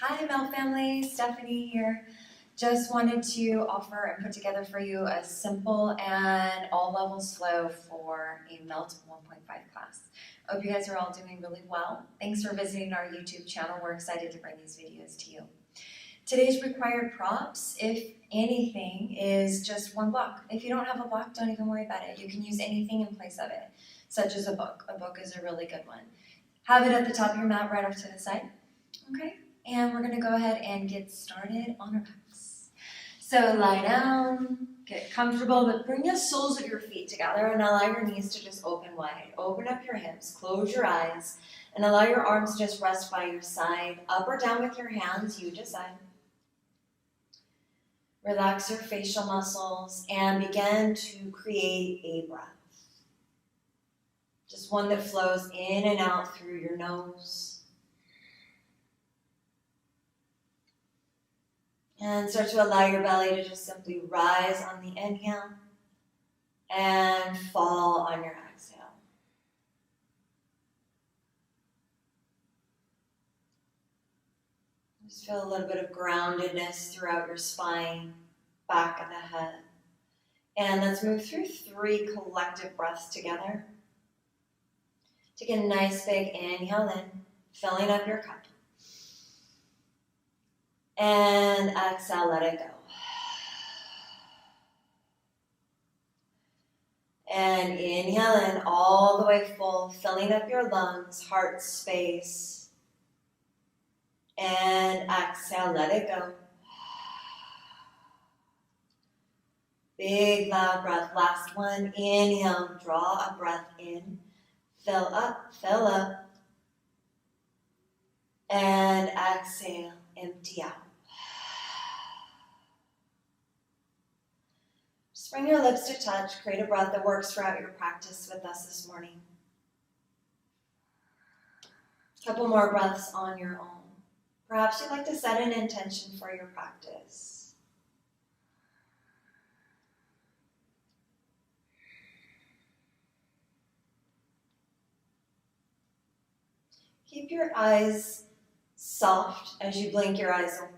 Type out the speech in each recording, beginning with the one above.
Hi Melt family, Stephanie here. Just wanted to offer and put together for you a simple and all levels flow for a Melt 1.5 class. I hope you guys are all doing really well. Thanks for visiting our YouTube channel. We're excited to bring these videos to you. Today's required props, if anything, is just one block. If you don't have a block, don't even worry about it. You can use anything in place of it, such as a book. A book is a really good one. Have it at the top of your mat right off to the side. Okay, and we're going to go ahead and get started on our backs. So lie down, get comfortable, but bring the soles of your feet together and allow your knees to just open wide. Open up your hips, close your eyes, and allow your arms to just rest by your side, up or down with your hands, you decide. Relax your facial muscles and begin to create a breath. Just one that flows in and out through your nose. And start to allow your belly to just simply rise on the inhale and fall on your exhale. Just feel a little bit of groundedness throughout your spine, back of the head. And let's move through 3 collective breaths together. Take a nice big inhale in, filling up your cup. And exhale, let it go. And inhale in all the way full, filling up your lungs, heart space. And exhale, let it go. Big loud breath. Last one. Inhale, draw a breath in. Fill up, fill up. And exhale, empty out. Just bring your lips to touch. Create a breath that works throughout your practice with us this morning. A couple more breaths on your own. Perhaps you'd like to set an intention for your practice. Keep your eyes soft as you blink your eyes open.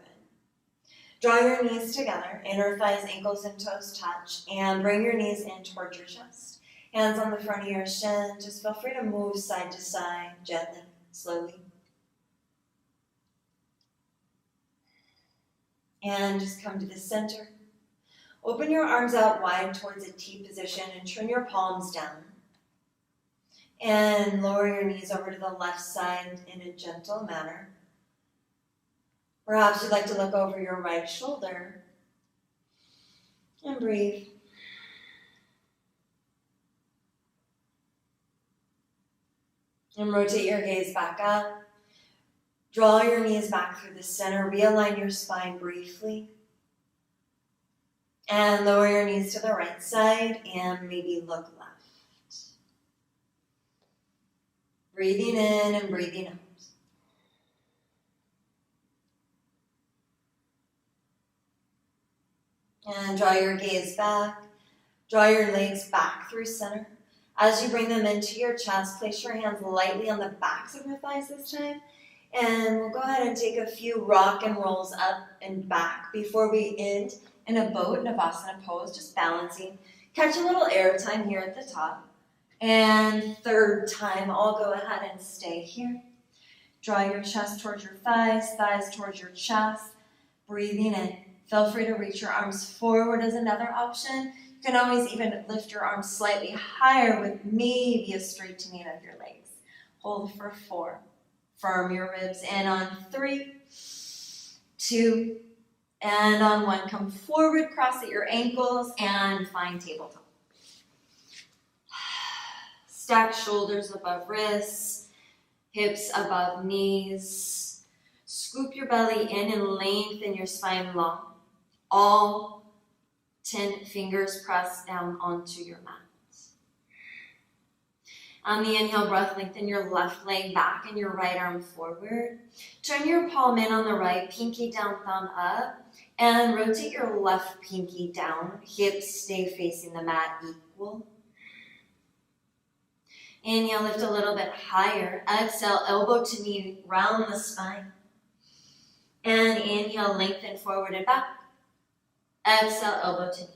Draw your knees together, inner thighs, ankles, and toes touch, and bring your knees in towards your chest. Hands on the front of your shin. Just feel free to move side to side, gently, slowly. And just come to the center. Open your arms out wide towards a T position and turn your palms down. And lower your knees over to the left side in a gentle manner. Perhaps you'd like to look over your right shoulder and breathe. And rotate your gaze back up. Draw your knees back through the center. Realign your spine briefly. And lower your knees to the right side and maybe look left. Breathing in and breathing out. And draw your gaze back. Draw your legs back through center. As you bring them into your chest, place your hands lightly on the backs of your thighs this time. And we'll go ahead and take a few rock and rolls up and back before we end in a boat, Savasana pose, just balancing. Catch a little air time here at the top. And third time, I'll go ahead and stay here. Draw your chest towards your thighs, thighs towards your chest. Breathing in. Feel free to reach your arms forward as another option. You can always even lift your arms slightly higher with maybe a straightening of your legs. Hold for 4. Firm your ribs in on 3, 2, and on 1. Come forward, cross at your ankles, and find tabletop. Stack shoulders above wrists, hips above knees. Scoop your belly in and lengthen your spine long. All 10 fingers press down onto your mat. On the inhale breath, lengthen your left leg back and your right arm forward. Turn your palm in on the right, pinky down, thumb up, and rotate your left pinky down. Hips stay facing the mat equal. Inhale, lift a little bit higher. Exhale, elbow to knee, round the spine. And inhale, lengthen forward and back. Exhale, elbow to knee.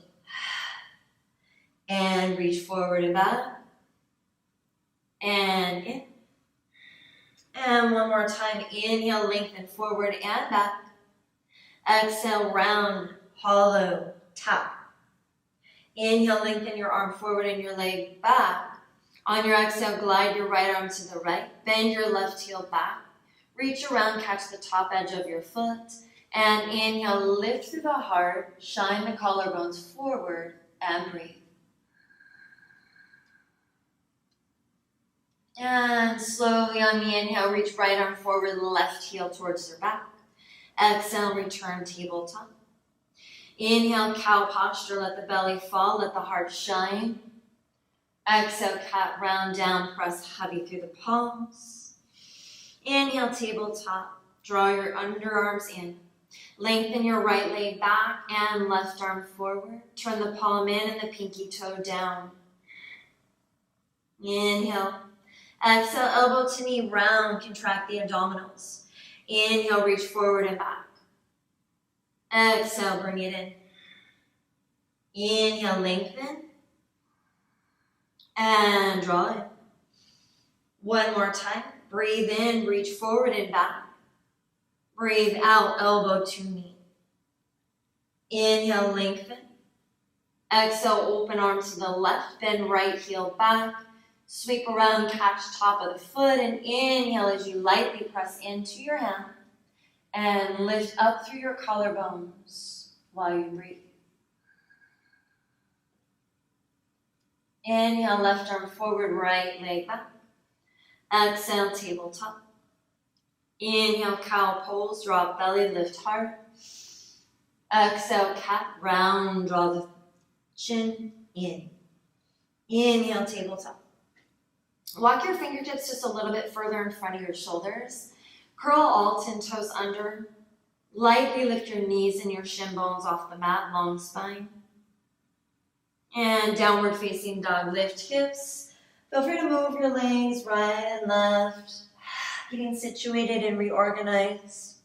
And reach forward and back. And in. And one more time. Inhale, lengthen forward and back. Exhale, round, hollow, tap. Inhale, lengthen your arm forward and your leg back. On your exhale, glide your right arm to the right. Bend your left heel back. Reach around, catch the top edge of your foot. And inhale, lift through the heart. Shine the collarbones forward and breathe. And slowly on the inhale, reach right arm forward, left heel towards your back. Exhale, return tabletop. Inhale, cow posture, let the belly fall, let the heart shine. Exhale, cat, round down, press heavy through the palms. Inhale, tabletop, draw your underarms in. Lengthen your right leg back and left arm forward. Turn the palm in and the pinky toe down. Inhale. Exhale, elbow to knee, round, contract the abdominals. Inhale, reach forward and back. Exhale, bring it in. Inhale, lengthen. And draw in. One more time. Breathe in, reach forward and back. Breathe out, elbow to knee. Inhale, lengthen. Exhale, open arms to the left, bend right heel back. Sweep around, catch top of the foot, and inhale as you lightly press into your hand and lift up through your collarbones while you breathe. Inhale, left arm forward, right leg back. Exhale, tabletop. Inhale, cow pose, drop belly, lift heart. Exhale, cat, round, draw the chin in. Inhale, tabletop. Walk your fingertips just a little bit further in front of your shoulders. Curl all 10 toes under. Lightly lift your knees and your shin bones off the mat, long spine. And downward facing dog, lift hips. Feel free to move your legs right and left. Getting situated and reorganized.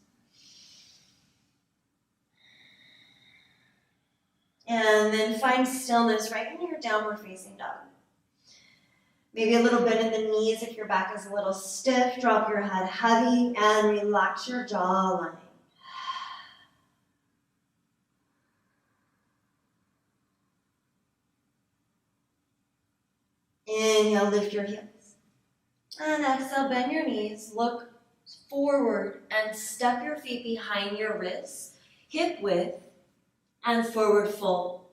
And then find stillness right in your downward facing dog. Maybe a little bit in the knees if your back is a little stiff. Drop your head heavy and relax your jawline. Inhale, lift your heels. And exhale, bend your knees. Look forward and step your feet behind your wrists, hip width, and forward fold.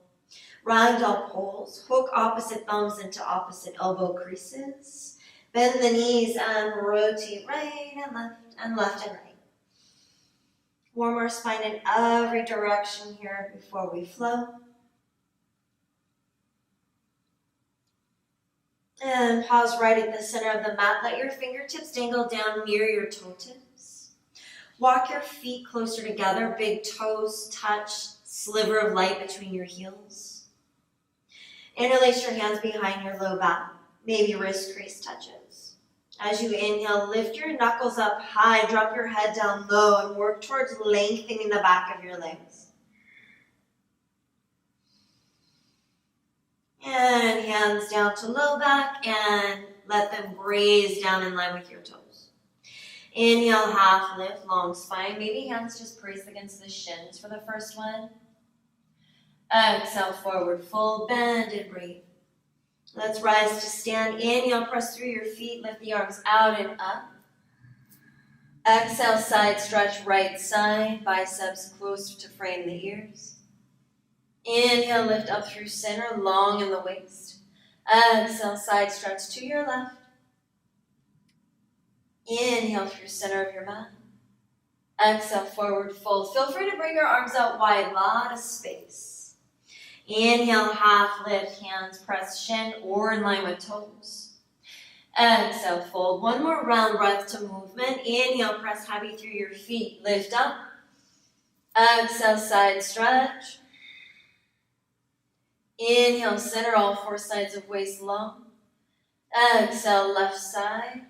Ragdoll pose, hook opposite thumbs into opposite elbow creases. Bend the knees and rotate right and left and right. Warm our spine in every direction here before we flow. And pause right at the center of the mat. Let your fingertips dangle down near your toe tips. Walk your feet closer together. Big toes touch, sliver of light between your heels. Interlace your hands behind your low back. Maybe wrist crease touches. As you inhale, lift your knuckles up high. Drop your head down low and work towards lengthening the back of your legs. And hands down to low back and let them graze down in line with your toes. Inhale, half lift, long spine. Maybe hands just press against the shins for the first one. Exhale, forward fold, bend and breathe. Let's rise to stand. Inhale, press through your feet, lift the arms out and up. Exhale, side stretch, right side, biceps close to frame the ears. Inhale, lift up through center, long in the waist. Exhale, side stretch to your left. Inhale through center of your mat. Exhale, forward fold. Feel free to bring your arms out wide, lot of space. Inhale, half lift, hands press shin or in line with toes. Exhale, fold. One more round breath to movement. Inhale, press heavy through your feet. Lift up. Exhale, side stretch. Inhale, center all four sides of waist long. Exhale, left side.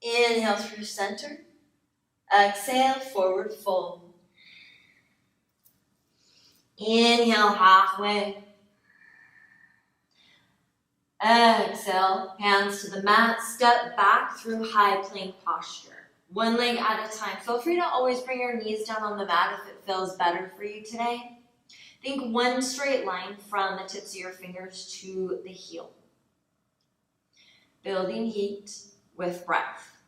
Inhale through center. Exhale, forward fold. Inhale, halfway. Exhale, hands to the mat. Step back through high plank posture. One leg at a time. Feel free to always bring your knees down on the mat if it feels better for you today. Think one straight line from the tips of your fingers to the heel. Building heat with breath.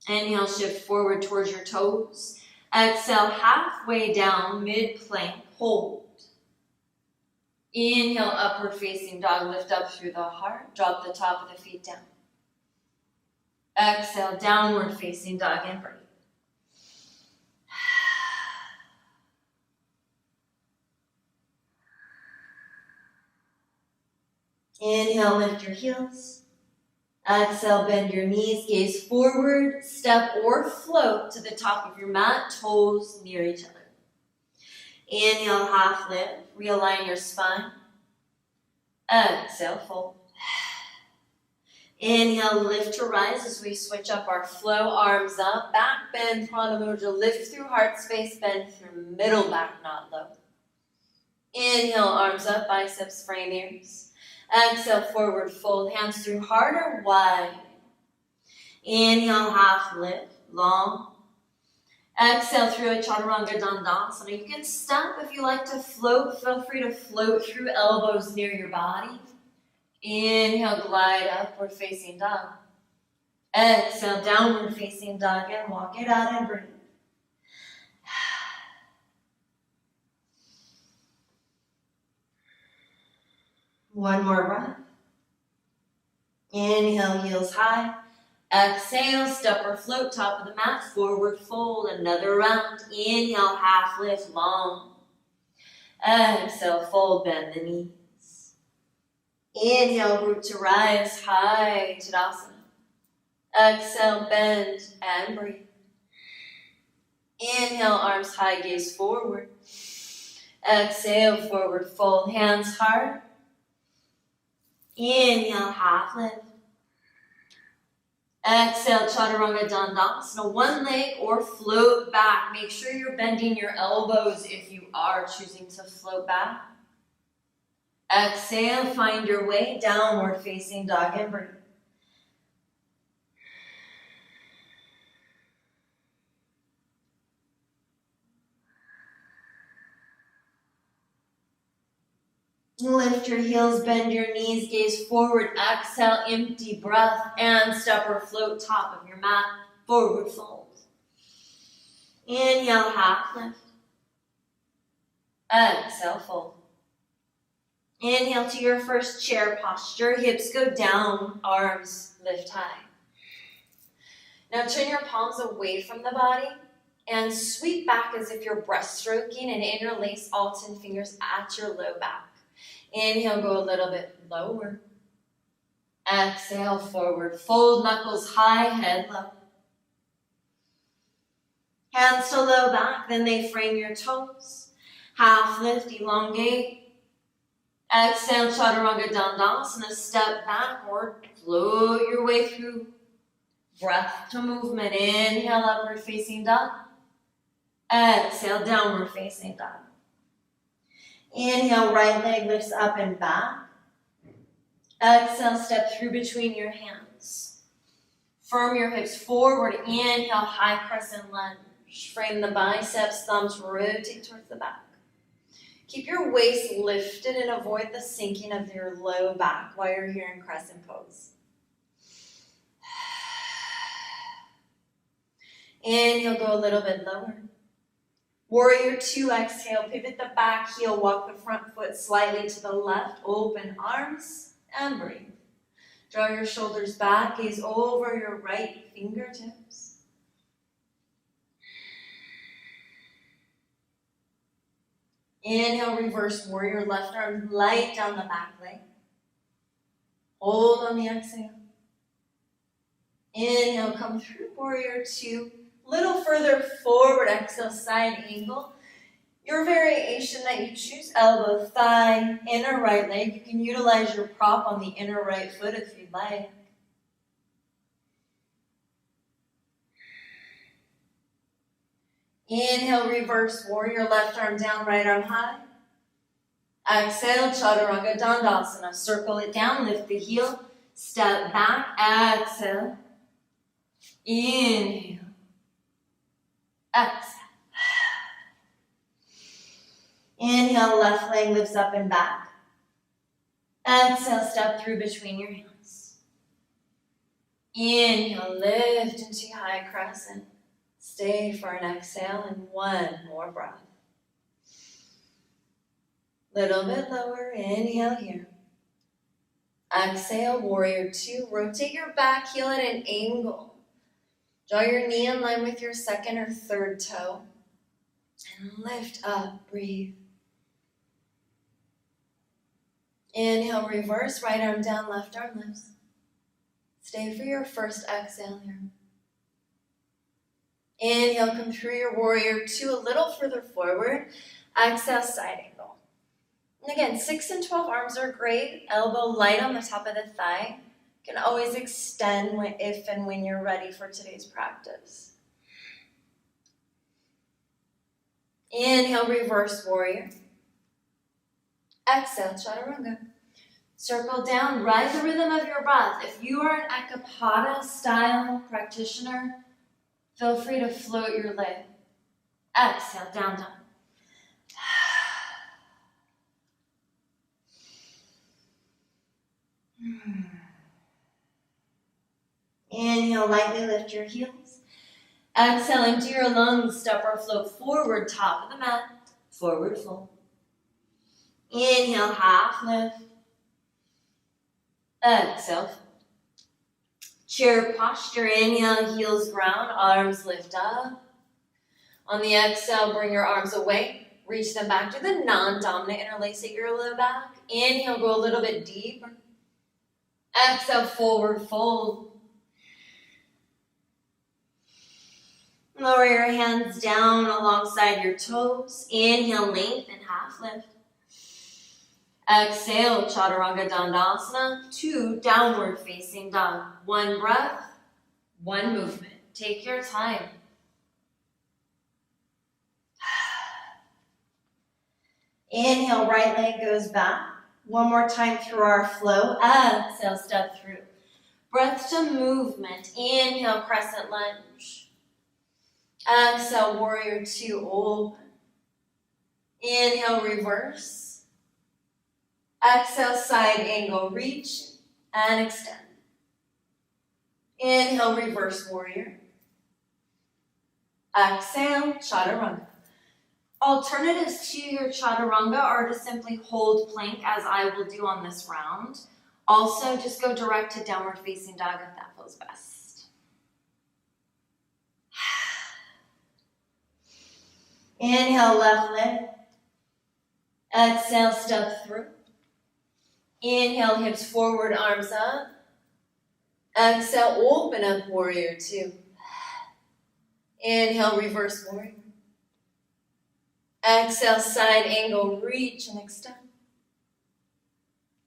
Inhale, shift forward towards your toes. Exhale, halfway down, mid-plank, hold. Inhale, upward facing dog, lift up through the heart, drop the top of the feet down. Exhale, downward facing dog and breathe. Inhale, lift your heels. Exhale, bend your knees, gaze forward, step or float to the top of your mat, toes near each other. Inhale, half lift, realign your spine. Exhale, fold. Inhale, lift to rise as we switch up our flow, arms up, back bend, prana mudra, lift through heart space, bend through middle back, not low. Inhale, arms up, biceps frame ears. Exhale, forward fold, hands through heart or wide. Inhale, half lift, long. Exhale through a chaturanga dandasana. You can step if you like to float. Feel free to float through elbows near your body. Inhale, glide upward facing dog. Exhale, downward facing dog and walk it out and breathe. One more breath. Inhale, heels high. Exhale, step or float, top of the mat, forward fold, another round. Inhale, half lift, long. Exhale, fold, bend the knees. Inhale, root to rise, high Tadasana. Exhale, bend and breathe. Inhale, arms high, gaze forward. Exhale, forward fold, hands hard. Inhale, half lift. Exhale, chaturanga dandasana. One leg or float back. Make sure you're bending your elbows if you are choosing to float back. Exhale, find your way, downward facing dog and breathe. Lift your heels, bend your knees, gaze forward. Exhale, empty breath, and step or float top of your mat, forward fold. Inhale, half lift. Exhale, fold. Inhale to your first chair posture. Hips go down, arms lift high. Now turn your palms away from the body and sweep back as if you're breaststroking and interlace Alton fingers at your low back. Inhale, go a little bit lower. Exhale, forward fold, knuckles high, head low. Hands to low back, then they frame your toes. Half lift, elongate. Exhale, chaturanga dandasana, step backward, float your way through. Breath to movement. Inhale, upward facing dog. Exhale, downward facing dog. Inhale, right leg lifts up and back. Exhale, step through between your hands. Firm your hips forward. Inhale, high crescent lunge. Frame the biceps, thumbs rotate towards the back. Keep your waist lifted and avoid the sinking of your low back while you're here in crescent pose. Inhale, go a little bit lower. Warrior 2, exhale, pivot the back heel, walk the front foot slightly to the left, open arms, and breathe. Draw your shoulders back, gaze over your right fingertips. Inhale, reverse warrior, left arm light down the back leg. Hold on the exhale. Inhale, come through warrior 2. Little further forward, exhale, side angle. Your variation that you choose, elbow, thigh, inner right leg. You can utilize your prop on the inner right foot if you'd like. Inhale, reverse warrior, left arm down, right arm high. Exhale, chaturanga dandasana. Circle it down, lift the heel, step back, exhale. Inhale, exhale. Inhale, left leg lifts up and back. Exhale, step through between your hands. Inhale, lift into high crescent. Stay for an exhale and one more breath. Little bit lower, inhale here. Exhale, warrior two. Rotate your back heel at an angle. Draw your knee in line with your second or third toe. And lift up, breathe. Inhale, reverse, right arm down, left arm lifts. Stay for your first exhale here. Inhale, come through your warrior two, a little further forward. Exhale, side angle. And again, 6 and 12 arms are great. Elbow light on the top of the thigh. You can always extend if and when you're ready for today's practice. Inhale, reverse warrior. Exhale, chaturanga. Circle down, ride the rhythm of your breath. If you are an Ekapada style practitioner, feel free to float your leg. Exhale, down, down. Inhale, lightly lift your heels. Exhale, empty your lungs, step or float forward, top of the mat, forward fold. Inhale, half lift. Exhale, fold. Chair posture, inhale, heels ground, arms lift up. On the exhale, bring your arms away. Reach them back to the non-dominant interlace at your low back. Inhale, go a little bit deeper. Exhale, forward fold. Lower your hands down alongside your toes. Inhale, lengthen, half lift. Exhale, chaturanga dandasana, 2 downward facing dog. 1 breath, 1 movement. Take your time. Inhale, right leg goes back. 1 more time through our flow. Exhale, step through. Breath to movement. Inhale, crescent lunge. Exhale, warrior two, open. Inhale, reverse. Exhale, side angle, reach and extend. Inhale, reverse warrior. Exhale, chaturanga. Alternatives to your chaturanga are to simply hold plank as I will do on this round. Also, just go direct to downward facing dog if that feels best. Inhale, left leg. Exhale, step through. Inhale, hips forward, arms up. Exhale, open up, warrior two. Inhale, reverse warrior. Exhale, side angle, reach and extend.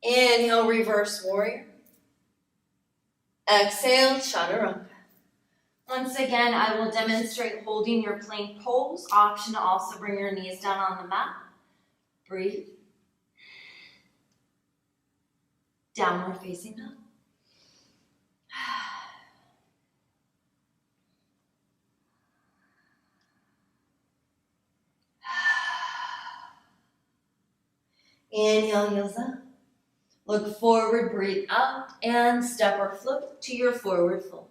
Inhale, reverse warrior. Exhale, chaturanga. Once again, I will demonstrate holding your plank pose. Option to also bring your knees down on the mat. Breathe. Downward facing dog. Inhale, heels up. Look forward, breathe out, and step or float to your forward fold.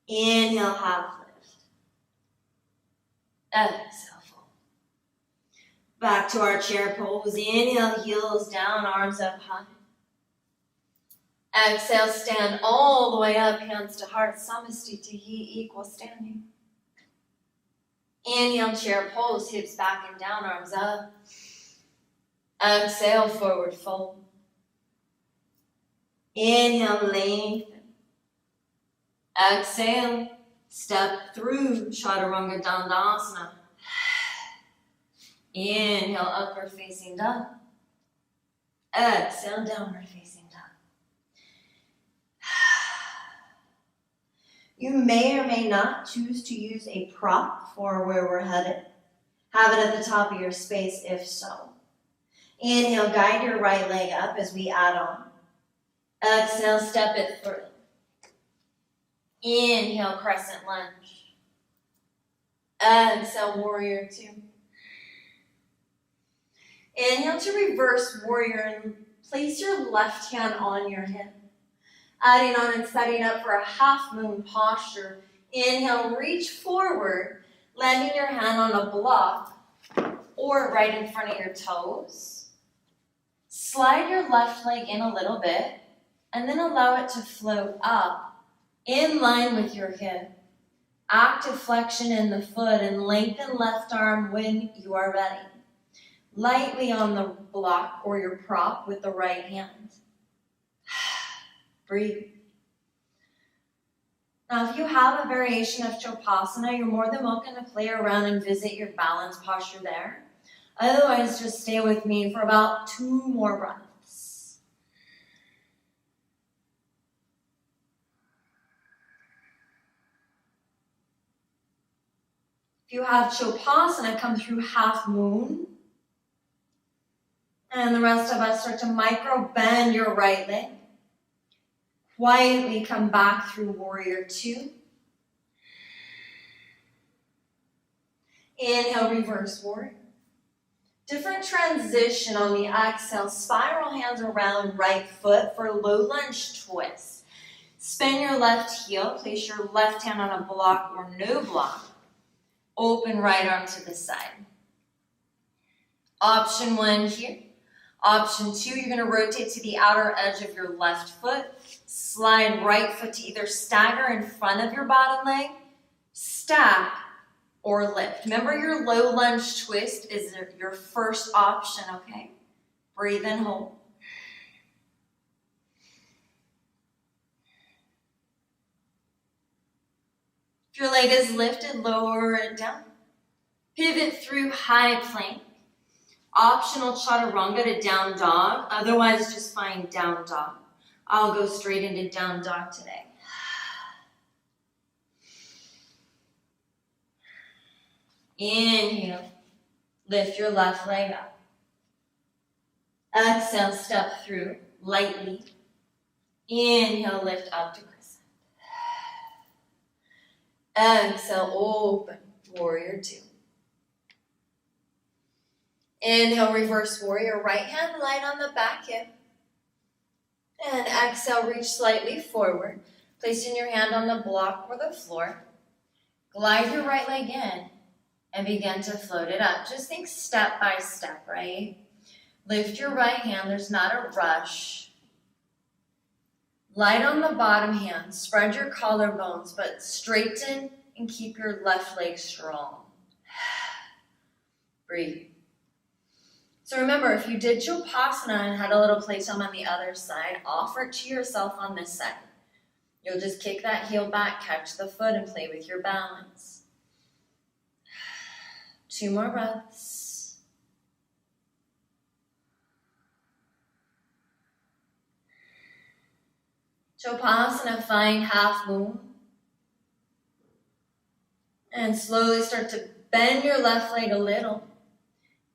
Inhale, half lift. Exhale, fold. Back to our chair pose. Inhale, heels down, arms up high. Exhale, stand all the way up, hands to heart, samastitihi, equal standing. Inhale, chair pose, hips back and down, arms up. Exhale, forward fold. Inhale, lengthen. Exhale, step through chaturanga dandasana. Inhale, upward facing dog. Exhale, downward facing dog. You may or may not choose to use a prop for where we're headed. Have it at the top of your space if so. Inhale, guide your right leg up as we add on. Exhale, step it through. Inhale, crescent lunge. Exhale, warrior two. Inhale to reverse warrior and place your left hand on your hip. Adding on and setting up for a half moon posture. Inhale, reach forward, landing your hand on a block or right in front of your toes. Slide your left leg in a little bit and then allow it to float up in line with your hip. Active flexion in the foot and lengthen left arm when you are ready. Lightly on the block or your prop with the right hand. Breathe. Now, if you have a variation of Shavasana, you're more than welcome to play around and visit your balance posture there. Otherwise, just stay with me for about 2 more breaths. If you have Shavasana, come through half moon. And the rest of us start to micro bend your right leg. Quietly come back through warrior two. Inhale, reverse warrior. Different transition on the exhale. Spiral hands around right foot for low lunge twist. Spin your left heel. Place your left hand on a block or no block. Open right arm to the side. Option 1 here. Option 2, you're going to rotate to the outer edge of your left foot. Slide right foot to either stagger in front of your bottom leg, stack, or lift. Remember, your low lunge twist is your first option, okay? Breathe and hold. If your leg is lifted, lower it down. Pivot through high plank. Optional chaturanga to down dog. Otherwise, just find down dog. I'll go straight into down dog today. Inhale. Lift your left leg up. Exhale, step through lightly. Inhale, lift up to crescent. Exhale, open, warrior two. Inhale, reverse warrior, right hand light on the back hip. And exhale, reach slightly forward, placing your hand on the block or the floor. Glide your right leg in and begin to float it up. Just think step by step, right? Lift your right hand, there's not a rush. Light on the bottom hand, spread your collarbones, but straighten and keep your left leg strong. Breathe. So remember, if you did Shavasana and had a little playtime on the other side, offer it to yourself on this side. You'll just kick that heel back, catch the foot, and play with your balance. 2 more breaths. Shavasana, find half moon. And slowly start to bend your left leg a little.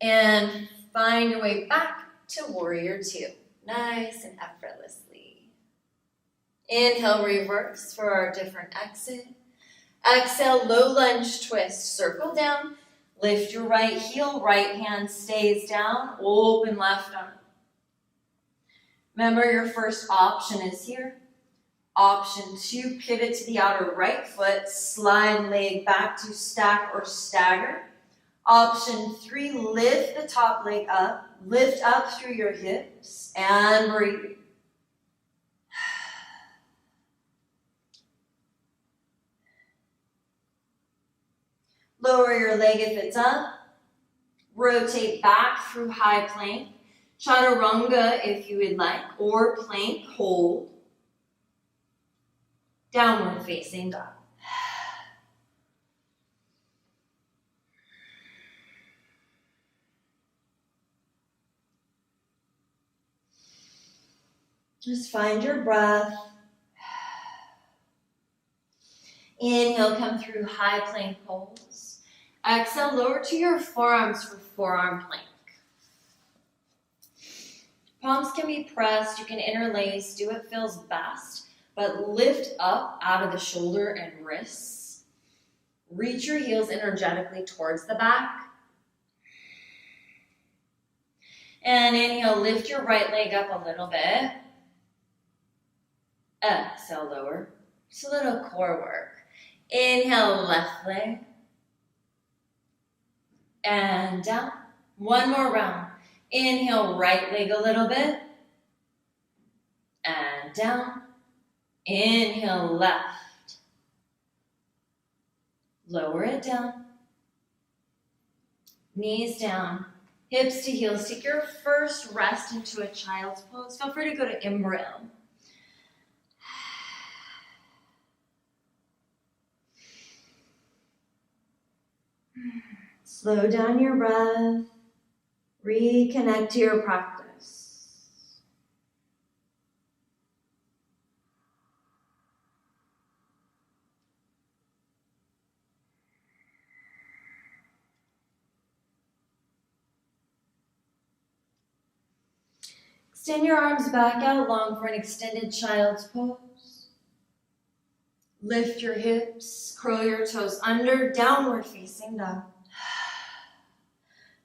And find your way back to warrior two. Nice and effortlessly. Inhale, reverse for our different exit. Exhale, low lunge twist. Circle down. Lift your right heel. Right hand stays down. Open left arm. Remember, your first option is here. Option 2, pivot to the outer right foot. Slide leg back to stack or stagger. Option 3, lift the top leg up, lift up through your hips, and breathe. Lower your leg if it's up. Rotate back through high plank. Chaturanga if you would like, or plank hold. Downward facing dog. Just find your breath. Inhale, come through high plank pose. Exhale, lower to your forearms for forearm plank. Palms can be pressed, you can interlace, do what feels best, but lift up out of the shoulder and wrists. Reach your heels energetically towards the back. And inhale, lift your right leg up a little bit. Exhale, lower. Just a little core work. Inhale, left leg. And down. One more round. Inhale, right leg a little bit. And down. Inhale, left. Lower it down. Knees down. Hips to heels. Take your first rest into a child's pose. Feel free to go to embryo. Slow down your breath. Reconnect to your practice. Extend your arms back out long for an extended child's pose. Lift your hips, curl your toes under, downward facing dog.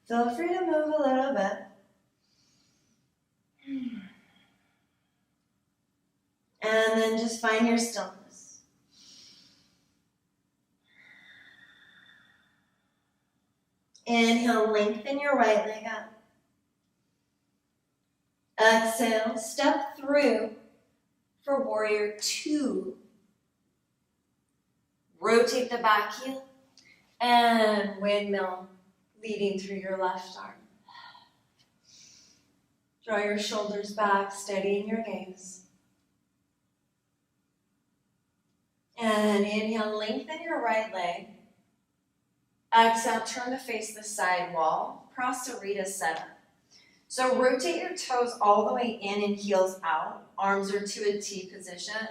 Feel free to move a little bit. And then just find your stillness. Inhale, lengthen your right leg up. Exhale, step through for warrior two. Rotate the back heel and windmill leading through your left arm. Draw your shoulders back, steady in your gaze. And inhale, lengthen your right leg. Exhale, turn to face the side wall. Prasarita setup. So rotate your toes all the way in and heels out. Arms are to a T position.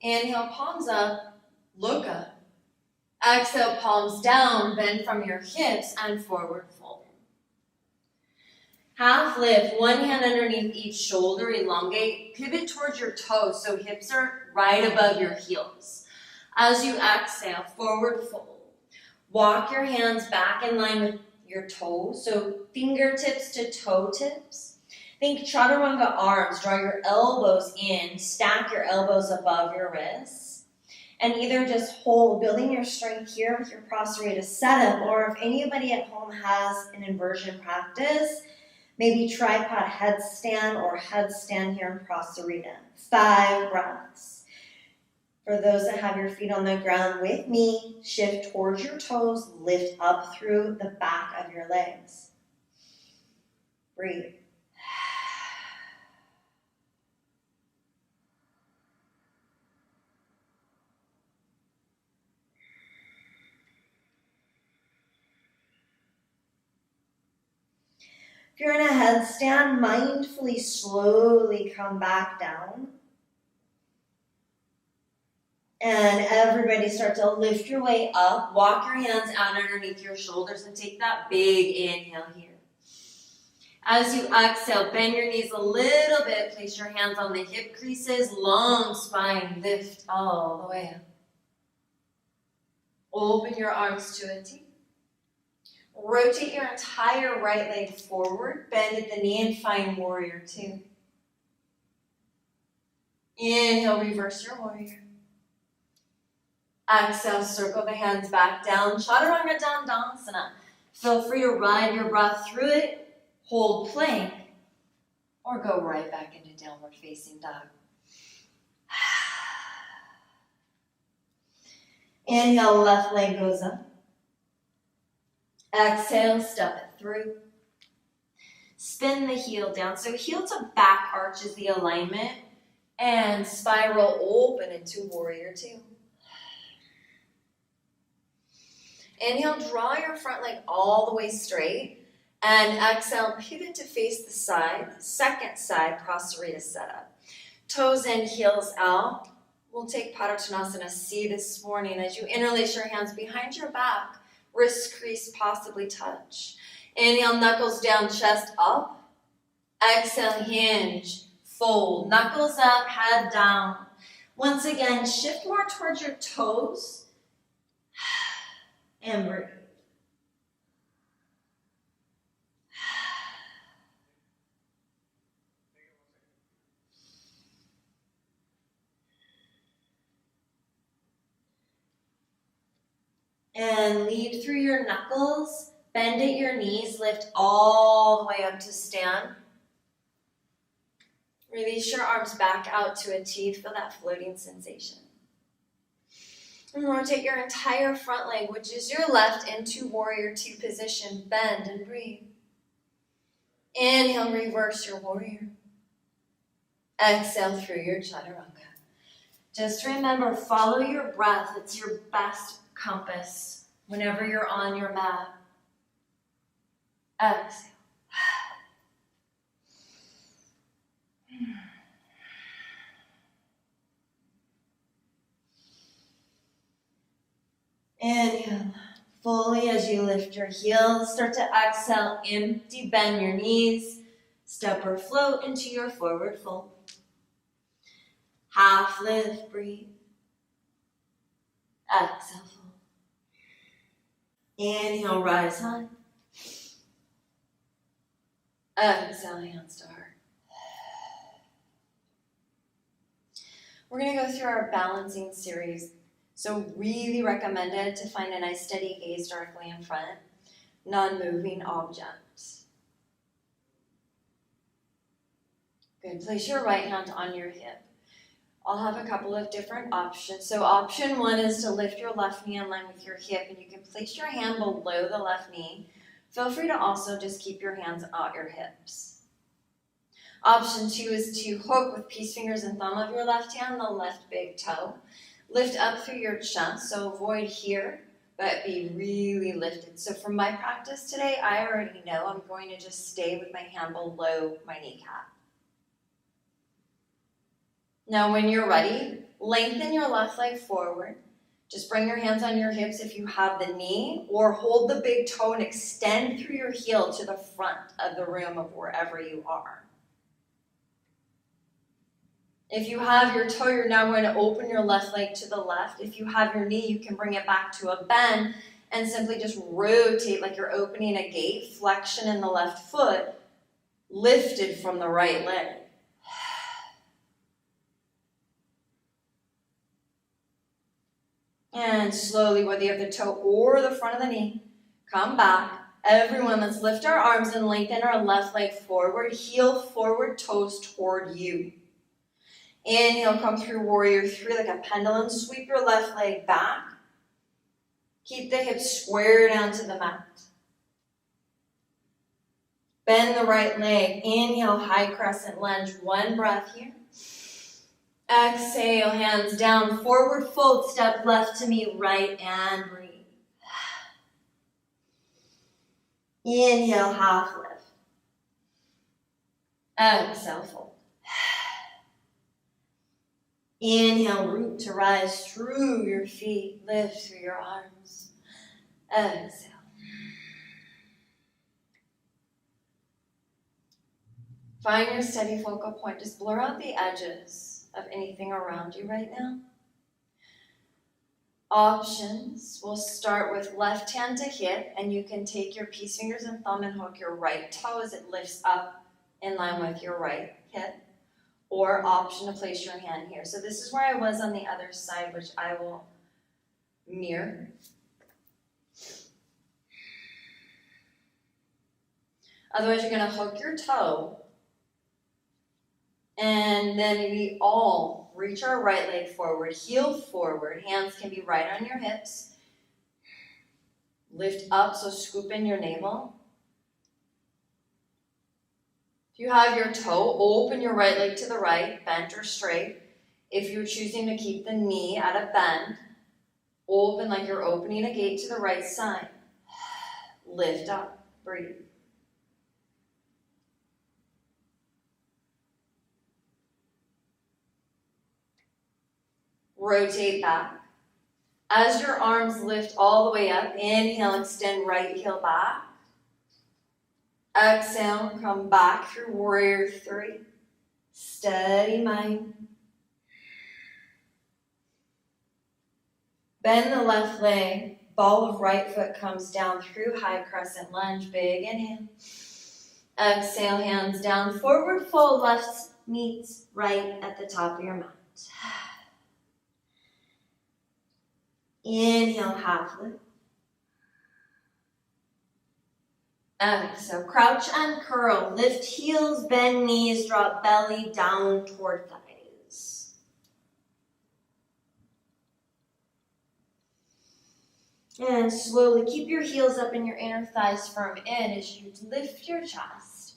Inhale, palms up, look up. Exhale, palms down, bend from your hips and forward fold. Half lift, one hand underneath each shoulder, elongate, pivot towards your toes so hips are right above your heels. As you exhale, forward fold. Walk your hands back in line with your toes, so fingertips to toe tips. Think chaturanga arms, draw your elbows in, stack your elbows above your wrists, and either just hold, building your strength here with your Prasarita setup, or if anybody at home has an inversion practice, maybe tripod headstand or headstand here in Prasarita. 5 breaths. For those that have your feet on the ground with me, shift towards your toes, lift up through the back of your legs. Breathe. If you're in a headstand, mindfully, slowly come back down. And everybody start to lift your way up. Walk your hands out underneath your shoulders and take that big inhale here. As you exhale, bend your knees a little bit. Place your hands on the hip creases. Long spine, lift all the way up. Open your arms to a T. Rotate your entire right leg forward. Bend at the knee and find warrior two. Inhale, reverse your warrior. Exhale, circle the hands back down. Chaturanga Dandasana. Feel free to ride your breath through it. Hold plank. Or go right back into downward facing dog. Inhale, left leg goes up. Exhale, step it through. Spin the heel down. So heel to back arch is the alignment. And spiral open into warrior two. Inhale, draw your front leg all the way straight. And exhale, pivot to face the side. Second side, Prasarita setup. Toes in, heels out. We'll take Padottanasana C this morning as you interlace your hands behind your back, wrist crease possibly touch. Inhale, knuckles down, chest up. Exhale, hinge, fold, knuckles up, head down. Once again, shift more towards your toes and breathe. And lead through your knuckles, bend at your knees, lift all the way up to stand. Release your arms back out to a T, feel that floating sensation. And rotate your entire front leg, which is your left, into warrior two position. Bend and breathe. Inhale, reverse your warrior. Exhale through your chaturanga. Just remember, follow your breath. It's your best compass whenever you're on your mat. Exhale. Inhale fully as you lift your heels. Start to exhale, empty, bend your knees. Step or float into your forward fold. Half lift, breathe. Exhale, fold. Inhale, rise high. Exhale, hands to heart. We're going to go through our balancing series. So really recommended to find a nice steady gaze directly in front, non-moving objects. Good, place your right hand on your hip. I'll have a couple of different options. So option one is to lift your left knee in line with your hip, and you can place your hand below the left knee. Feel free to also just keep your hands at your hips. Option two is to hook with peace fingers and thumb of your left hand, the left big toe. Lift up through your chest, so avoid here, but be really lifted. So for my practice today, I already know I'm going to just stay with my hand below my kneecap. Now when you're ready, lengthen your left leg forward. Just bring your hands on your hips if you have the knee, or hold the big toe and extend through your heel to the front of the room of wherever you are. If you have your toe, you're now going to open your left leg to the left. If you have your knee, you can bring it back to a bend and simply just rotate like you're opening a gate, flexion in the left foot, lifted from the right leg. And slowly, whether you have the toe or the front of the knee, come back. Everyone, let's lift our arms and lengthen our left leg forward, heel forward, toes toward you. Inhale, come through warrior three like a pendulum. Sweep your left leg back. Keep the hips square down to the mat. Bend the right leg. Inhale, high crescent lunge. One breath here. Exhale, hands down, forward fold, step left to me, right, and breathe. Inhale, half lift. Exhale, fold. Inhale, root to rise through your feet, lift through your arms. Exhale. Find your steady focal point. Just blur out the edges of anything around you right now. Options. We'll start with left hand to hip, and you can take your peace fingers and thumb and hook your right toe as it lifts up in line with your right hip. Or option to place your hand here. So this is where I was on the other side, which I will mirror. Otherwise, you're going to hook your toe. And then we all reach our right leg forward, heel forward. Hands can be right on your hips. Lift up, so scoop in your navel. If you have your toe, open your right leg to the right, bent or straight. If you're choosing to keep the knee at a bend, open like you're opening a gate to the right side. Lift up, breathe. Rotate back. As your arms lift all the way up, inhale, extend right heel back. Exhale, come back through warrior three. Steady mind. Bend the left leg. Ball of right foot comes down through high crescent lunge. Big inhale. Exhale, hands down. Forward fold, left meets right at the top of your mat. Inhale, half lift. Exhale, crouch and curl. Lift heels, bend knees, drop belly down toward thighs. And slowly keep your heels up and your inner thighs firm in as you lift your chest.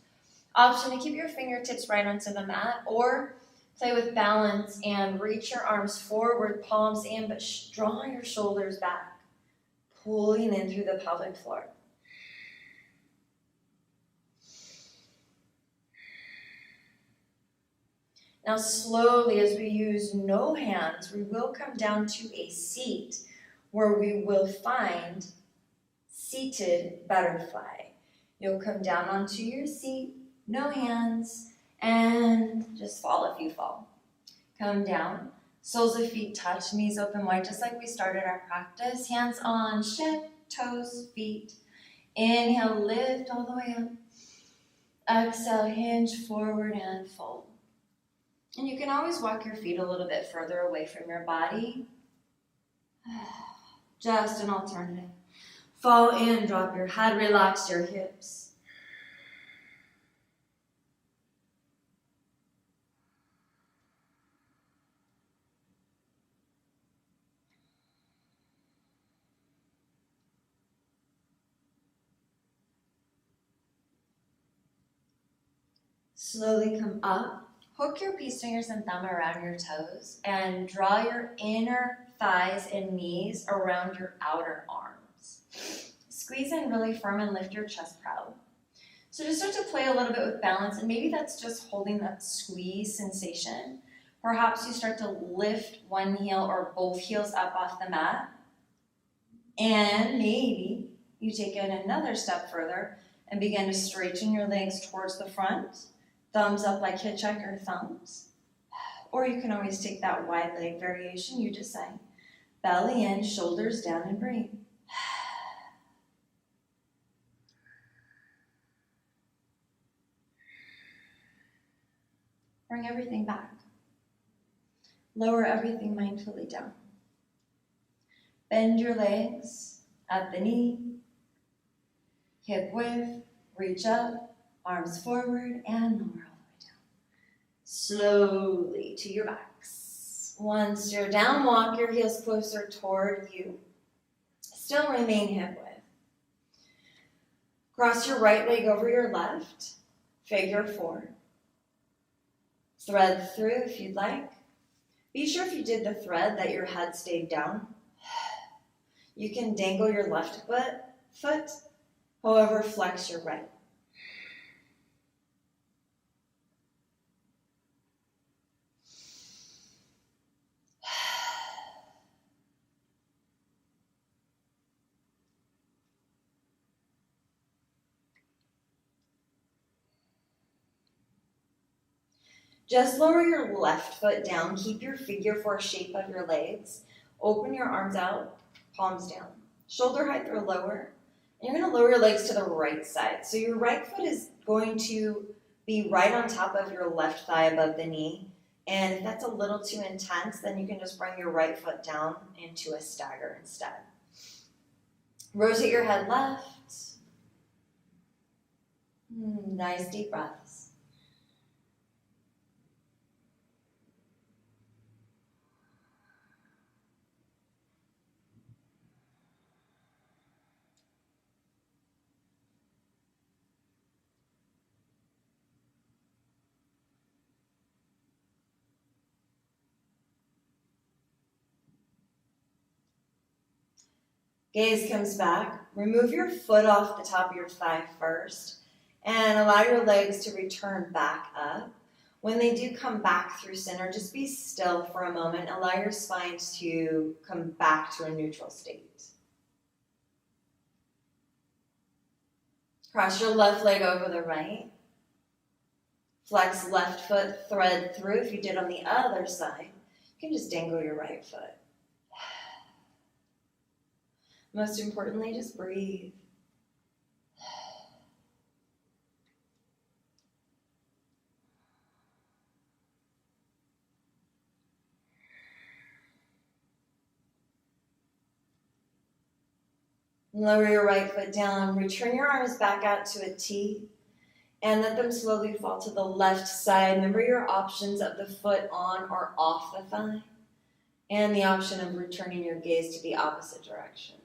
Option to keep your fingertips right onto the mat or play with balance and reach your arms forward, palms in, but draw your shoulders back, pulling in through the pelvic floor. Now slowly, as we use no hands, we will come down to a seat where we will find seated butterfly. You'll come down onto your seat, no hands, and just fall if you fall. Come down, soles of feet touch, knees open wide, just like we started our practice. Hands on hip, toes, feet. Inhale, lift all the way up. Exhale, hinge forward and fold. And you can always walk your feet a little bit further away from your body. Just an alternative. Fall in, drop your head, relax your hips. Slowly come up. Hook your peace fingers and thumb around your toes and draw your inner thighs and knees around your outer arms. Squeeze in really firm and lift your chest proud. So just start to play a little bit with balance, and maybe that's just holding that squeeze sensation. Perhaps you start to lift one heel or both heels up off the mat, and maybe you take it another step further and begin to straighten your legs towards the front. Thumbs up like hitchhiker thumbs. Or you can always take that wide leg variation you just sang. Belly in, shoulders down, and breathe. Bring everything back. Lower everything mindfully down. Bend your legs at the knee. Hip width, reach up. Arms forward and lower all the way down. Slowly to your backs. Once you're down, walk your heels closer toward you. Still remain hip width. Cross your right leg over your left. Figure four. Thread through if you'd like. Be sure if you did the thread that your head stayed down. You can dangle your left foot. However, flex your right. Just lower your left foot down. Keep your figure four shape of your legs. Open your arms out, palms down. Shoulder height or lower. And you're going to lower your legs to the right side. So your right foot is going to be right on top of your left thigh above the knee. And if that's a little too intense, then you can just bring your right foot down into a stagger instead. Rotate your head left. Nice deep breaths. Gaze comes back. Remove your foot off the top of your thigh first and allow your legs to return back up. When they do come back through center, just be still for a moment. Allow your spine to come back to a neutral state. Cross your left leg over the right. Flex left foot, thread through. If you did on the other side, you can just dangle your right foot. Most importantly, just breathe. Lower your right foot down. Return your arms back out to a T and let them slowly fall to the left side. Remember your options of the foot on or off the thigh and the option of returning your gaze to the opposite direction.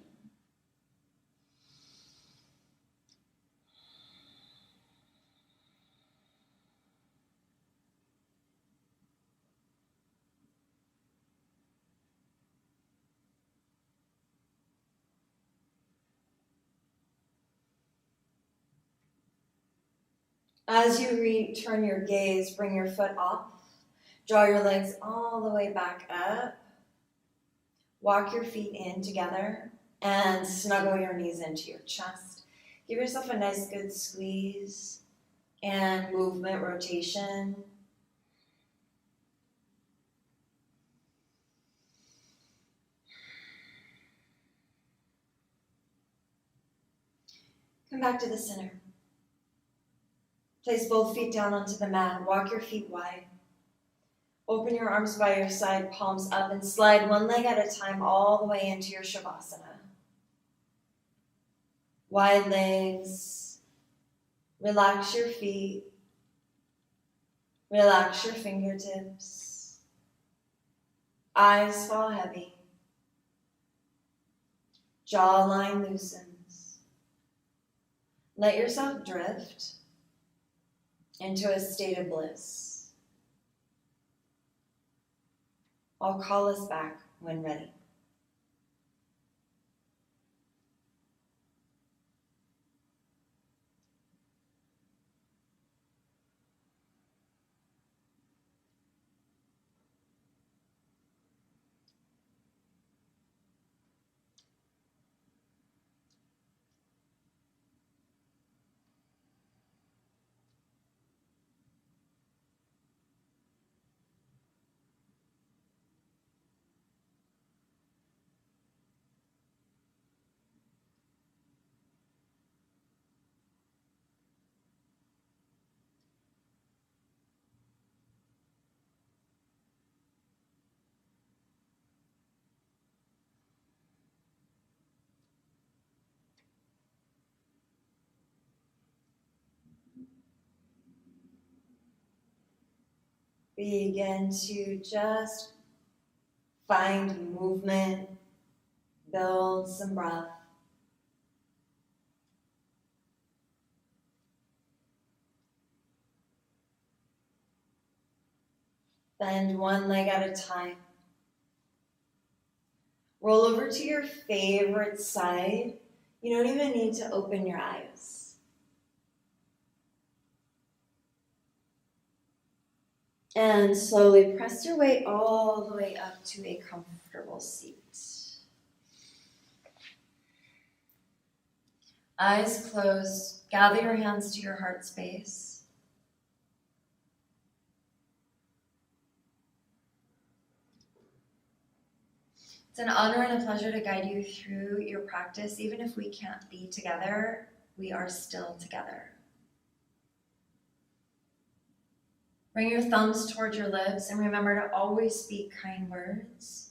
As you return your gaze, bring your foot off. Draw your legs all the way back up. Walk your feet in together and snuggle your knees into your chest. Give yourself a nice good squeeze and movement rotation. Come back to the center. Place both feet down onto the mat. Walk your feet wide. Open your arms by your side, palms up, and slide one leg at a time all the way into your Savasana. Wide legs. Relax your feet. Relax your fingertips. Eyes fall heavy. Jawline loosens. Let yourself drift into a state of bliss. I'll call us back when ready. Begin to just find movement, build some breath. Bend one leg at a time. Roll over to your favorite side. You don't even need to open your eyes. And slowly press your way all the way up to a comfortable seat. Eyes closed. Gather your hands to your heart space. It's an honor and a pleasure to guide you through your practice. Even if we can't be together, we are still together. Bring your thumbs towards your lips and remember to always speak kind words.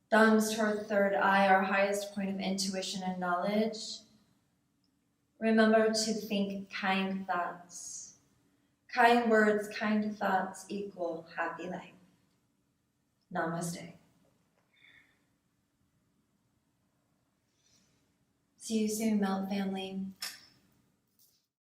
Thumbs toward third eye, our highest point of intuition and knowledge. Remember to think kind thoughts. Kind words, kind thoughts equal happy life. Namaste. See you soon, Melt family.